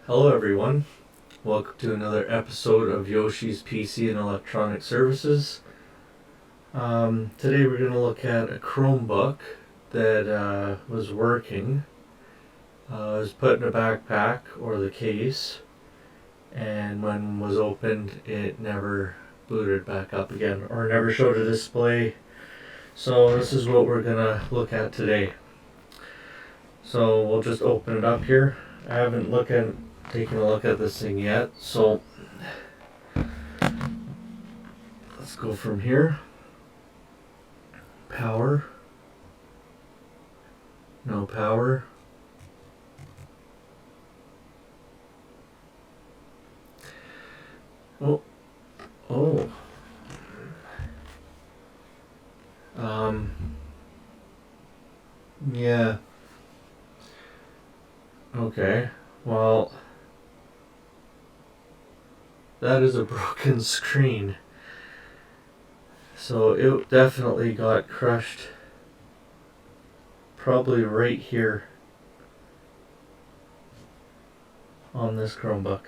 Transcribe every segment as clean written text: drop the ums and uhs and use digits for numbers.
Hello everyone, welcome to another episode of Yoshi's PC and Electronic Services. Today we're going to look at a Chromebook that was working. It was put in a backpack or the case, and when it was opened it never booted back up again or never showed a display. So this is what we're going to look at today. So we'll just open it up here. I haven't taken a look at this thing yet, so let's go from here. Power. No power. Oh. Yeah. Okay. Well, that is a broken screen. So it definitely got crushed. Probably right here on this Chromebook.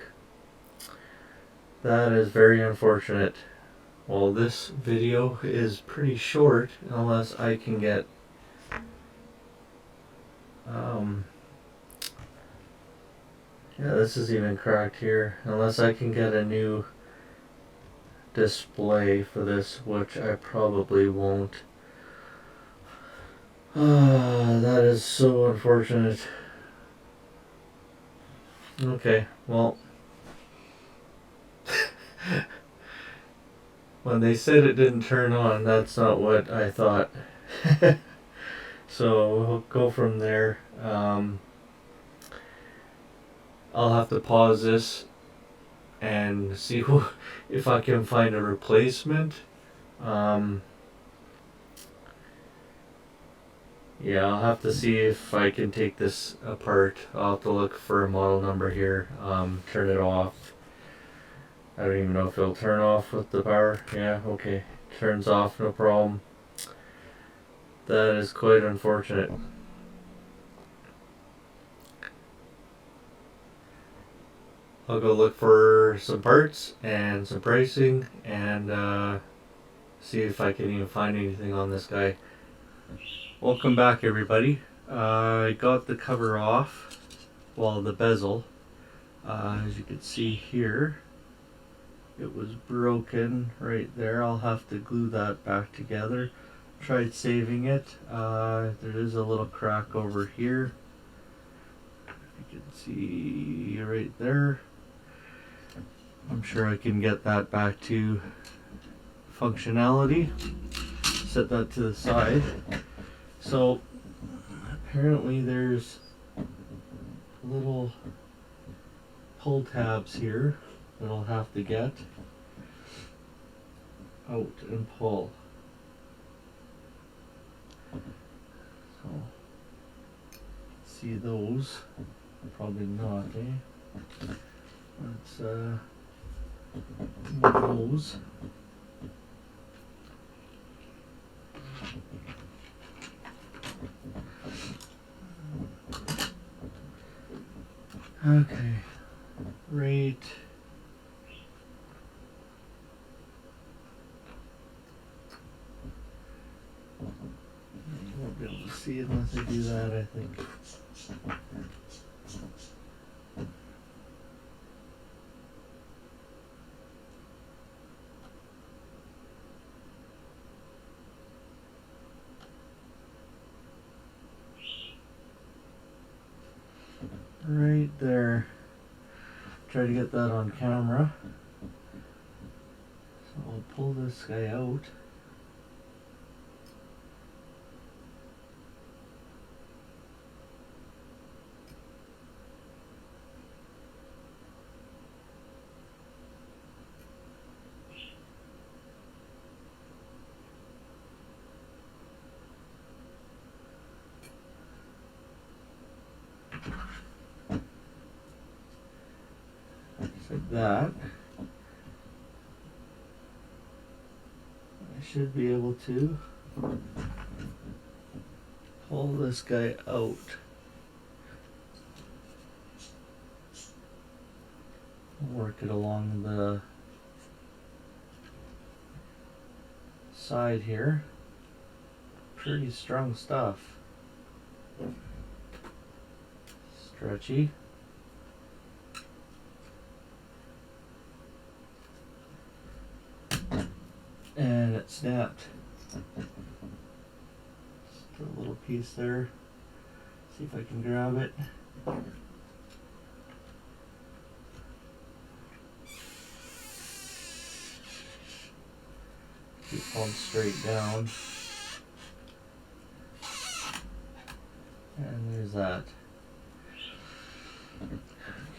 That is very unfortunate. Well, this video is pretty short unless I can get yeah, this is even cracked here. Unless I can get a new display for this, which I probably won't. That is so unfortunate. Okay, well, when they said it didn't turn on, that's not what I thought. So we'll go from there. I'll have to pause this and see if I can find a replacement. Yeah, I'll have to see if I can take this apart. I'll have to look for a model number here, turn it off. I don't even know if it'll turn off with the power. Yeah, okay. Turns off, no problem. That is quite unfortunate. I'll go look for some parts and some pricing and see if I can even find anything on this guy. Welcome back everybody. I got the cover off, well, the bezel. As you can see here, it was broken right there. I'll have to glue that back together. Tried saving it. There is a little crack over here. You can see right there. I'm sure I can get that back to functionality. Set that to the side. So apparently there's little pull tabs here that I'll have to get out and pull. So see those? Probably not, eh? Let's move those. Okay, right. You won't be able to see it unless I do that, I think. Right there. Try to get that on camera. So I'll pull this guy out. Like that. I should be able to pull this guy out. work it along the side here. Pretty strong stuff. Stretchy. And it snapped. Just a little piece there. See if I can grab it. Keep pulling straight down. And there's that.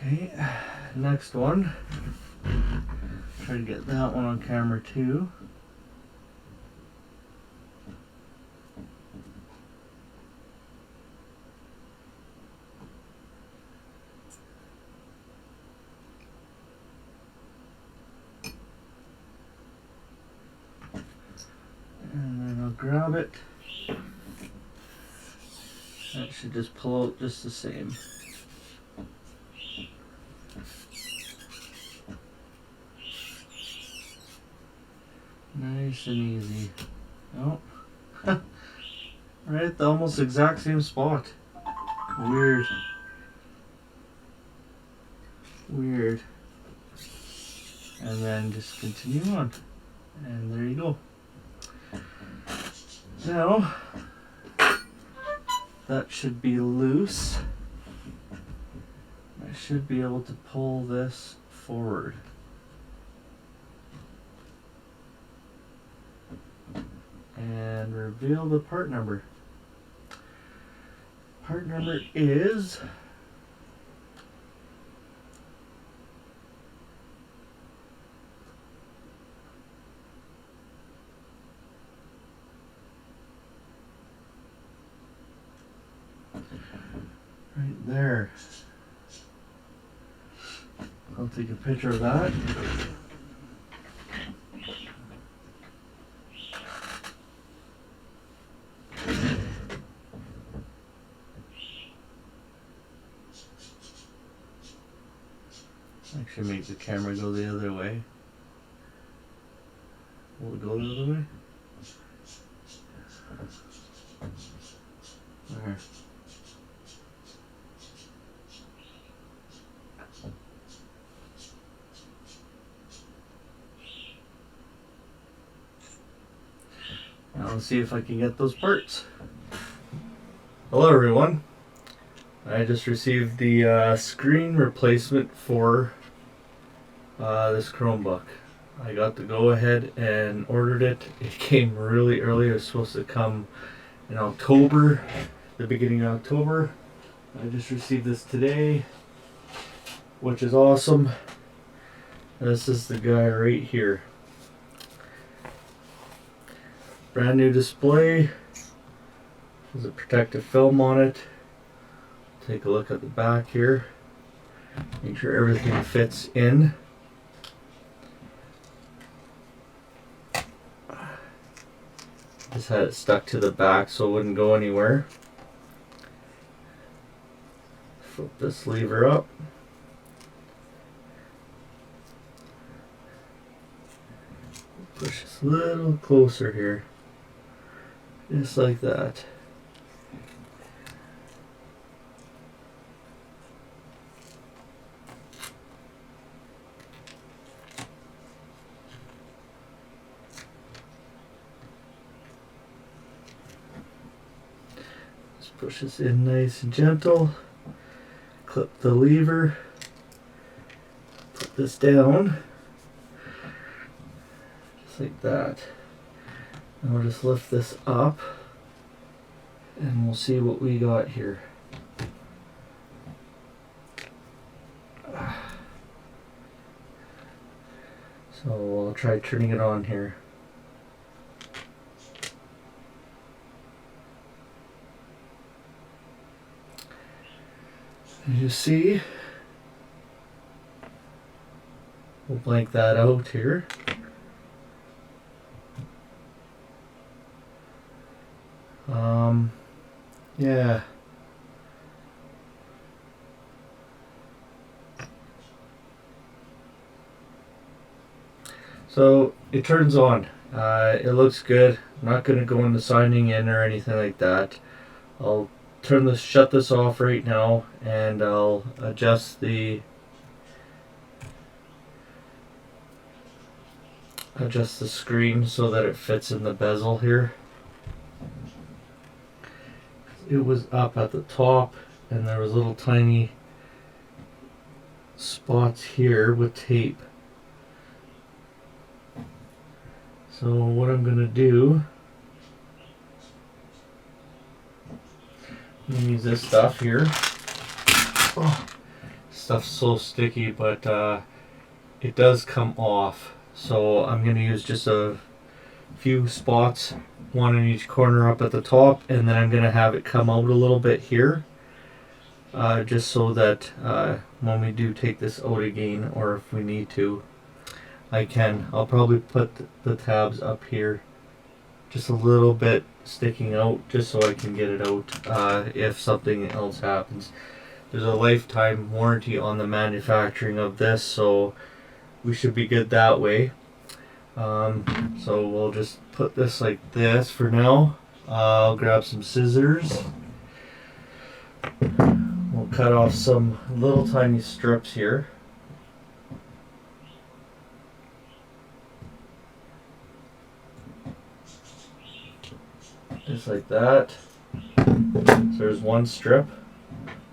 Okay, next one. Try to get that one on camera too. And then I'll grab it. That should just pull out just the same. Nice and easy. Oh. Right at the almost exact same spot. Weird. Weird. And then just continue on. And there you go. Now, that should be loose. I should be able to pull this forward. And reveal the part number. Part number is right there. I'll take a picture of that. Actually make the camera go the other way. Will it go the other way? There. Now let's see if I can get those parts. Hello everyone. I just received the screen replacement for this Chromebook. I got to go ahead and ordered it. It came really early. It was supposed to come in October, the beginning of October. I just received this today, which is awesome. This is the guy right here. Brand new display. There's a protective film on it. Take a look at the back here. Make sure everything fits in. Just had it stuck to the back so it wouldn't go anywhere. Flip this lever up. Push this a little closer here. Just like that. Just push this in nice and gentle. Clip the lever. Put this down. Just like that. And we'll just lift this up and we'll see what we got here. So I'll try turning it on here. As you see, we'll blank that out here. Yeah. So it turns on. It looks good. I'm not going to go into signing in or anything like that. I'll shut this off right now, and I'll adjust the screen so that it fits in the bezel here. It was up at the top, and there was little tiny spots here with tape. So what I'm gonna do, I'm gonna use this stuff here. Oh, stuff's so sticky, but it does come off. So I'm gonna use just a few spots, one in each corner up at the top, and then I'm gonna have it come out a little bit here, just so that when we do take this out again, or if we need to, I'll probably put the tabs up here just a little bit sticking out, just so I can get it out if something else happens. There's a lifetime warranty on the manufacturing of this, so we should be good that way. So we'll just put this like this for now. I'll grab some scissors. We'll cut off some little tiny strips here. Just like that. So there's one strip.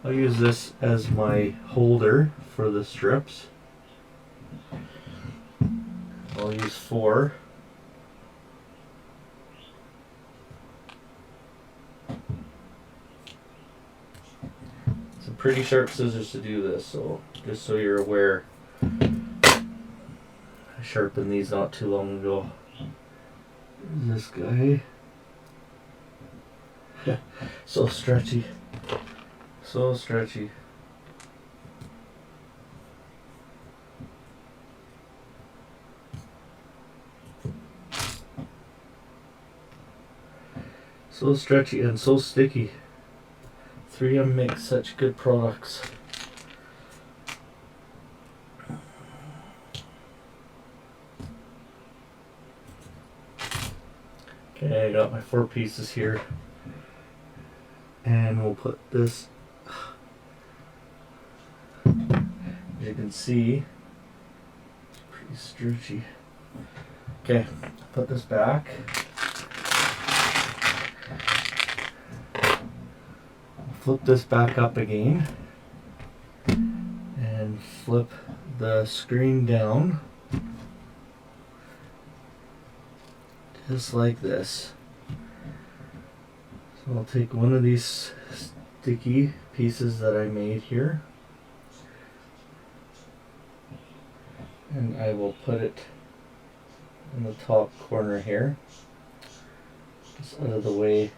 I'll use this as my holder for the strips. I'll use 4. Some pretty sharp scissors to do this, so just so you're aware. I sharpened these not too long ago. This guy. So stretchy. So stretchy. So stretchy and so sticky. 3M makes such good products. Okay, I got my 4 pieces here. And we'll put this, as you can see, it's pretty stretchy. Okay, put this back. Flip this back up again and flip the screen down just like this. So I'll take one of these sticky pieces that I made here, and I will put it in the top corner here, just out of the way.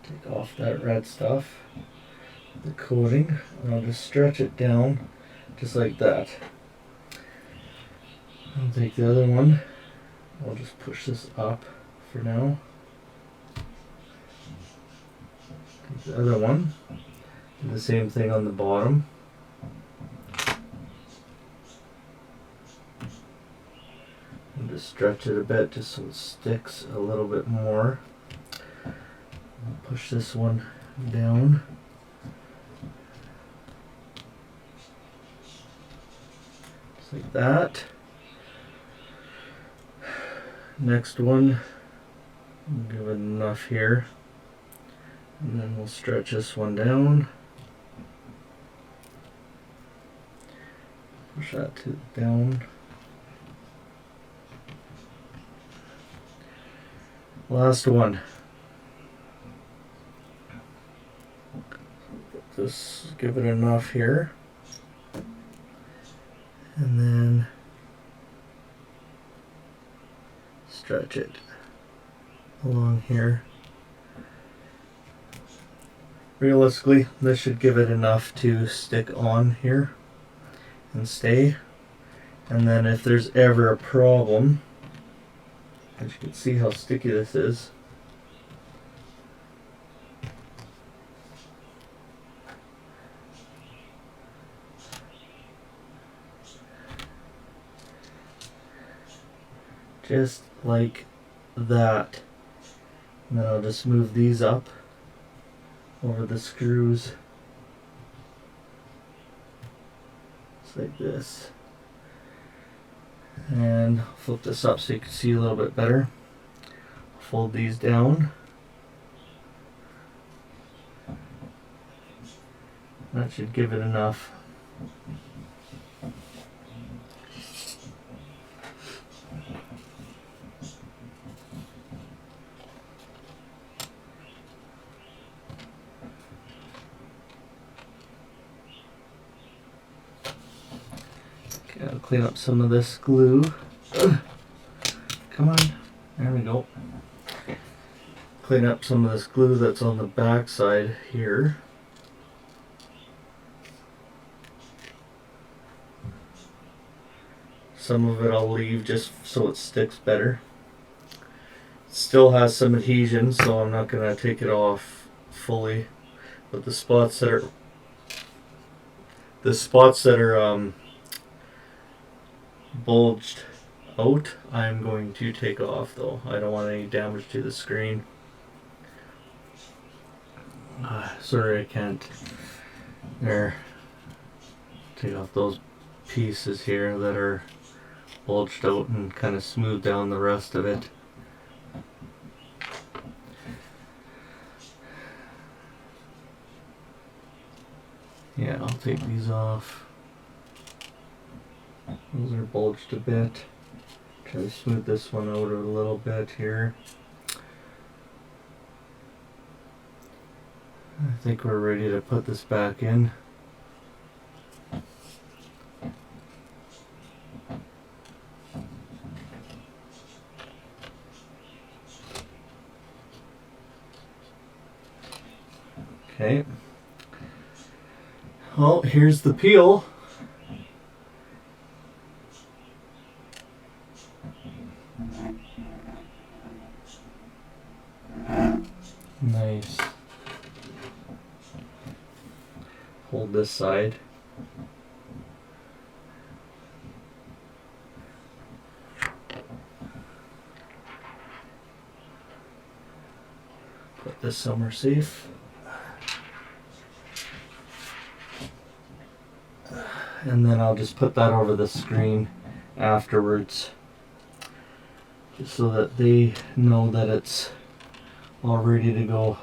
Take off that red stuff, the coating, and I'll just stretch it down just like that. I'll take the other one. I'll just push this up for now. Take the other one. Do the same thing on the bottom. And just stretch it a bit just so it sticks a little bit more. I'll push this one down. Just like that. Next one, give it enough here, and then we'll stretch this one down, push that down. Last one. Just give it enough here, and then stretch it along here. Realistically, this should give it enough to stick on here and stay. And then if there's ever a problem, as you can see how sticky this is, just like that. And then I'll just move these up over the screws. Just like this. And flip this up so you can see a little bit better. Fold these down. That should give it enough. Okay, I'll clean up some of this glue. Come on, there we go. Clean up some of this glue that's on the back side here. Some of it I'll leave just so it sticks better. It still has some adhesion, so I'm not going to take it off fully. But the spots that are bulged out, I'm going to take off though. I don't want any damage to the screen. Sorry, I can't. There. Take off those pieces here that are bulged out and kind of smooth down the rest of it. Yeah, I'll take these off. Those are bulged a bit. Try to smooth this one out a little bit here. I think we're ready to put this back in. Okay. Well, here's the peel. Nice. Hold this side. Put this somewhere safe. And then I'll just put that over the screen afterwards, just so that they know that it's all ready to go.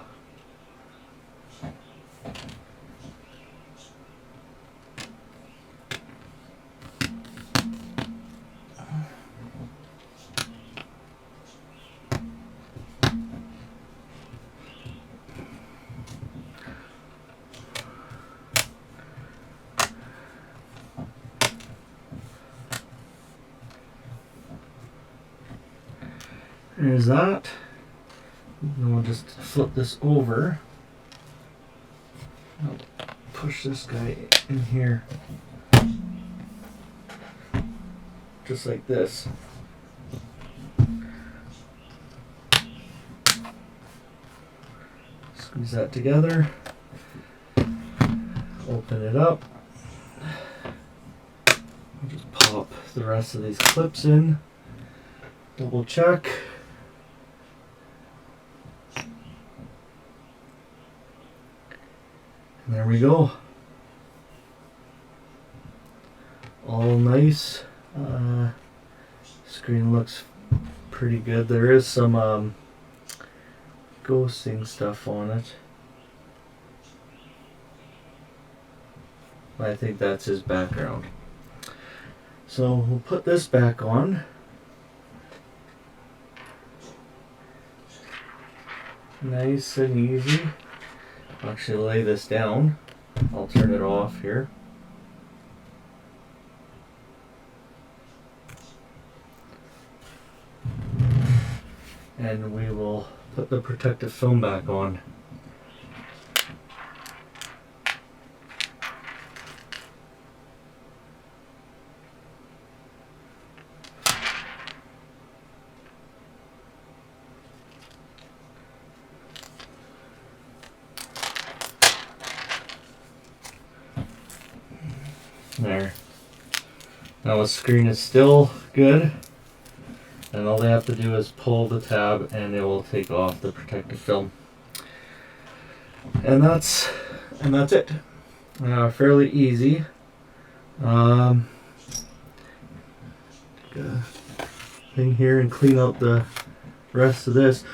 There's that. Then we'll just flip this over. I'll push this guy in here. Just like this. Squeeze that together. Open it up. I'll just pop the rest of these clips in. Double check. And there we go. All nice. Screen looks pretty good. There is some ghosting stuff on it. I think that's his background. So we'll put this back on. Nice and easy. I'll actually lay this down. I'll turn it off here. And we will put the protective film back on. There. Now the screen is still good. And and all they have to do is pull the tab and it will take off the protective film. And that's it. Fairly easy. Thing here and clean out the rest of this,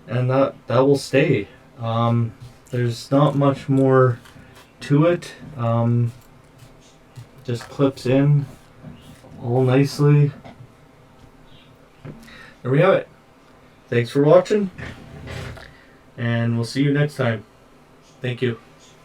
and that will stay. There's not much more to it. Just clips in all nicely. There we have it. Thanks for watching, and we'll see you next time. Thank you.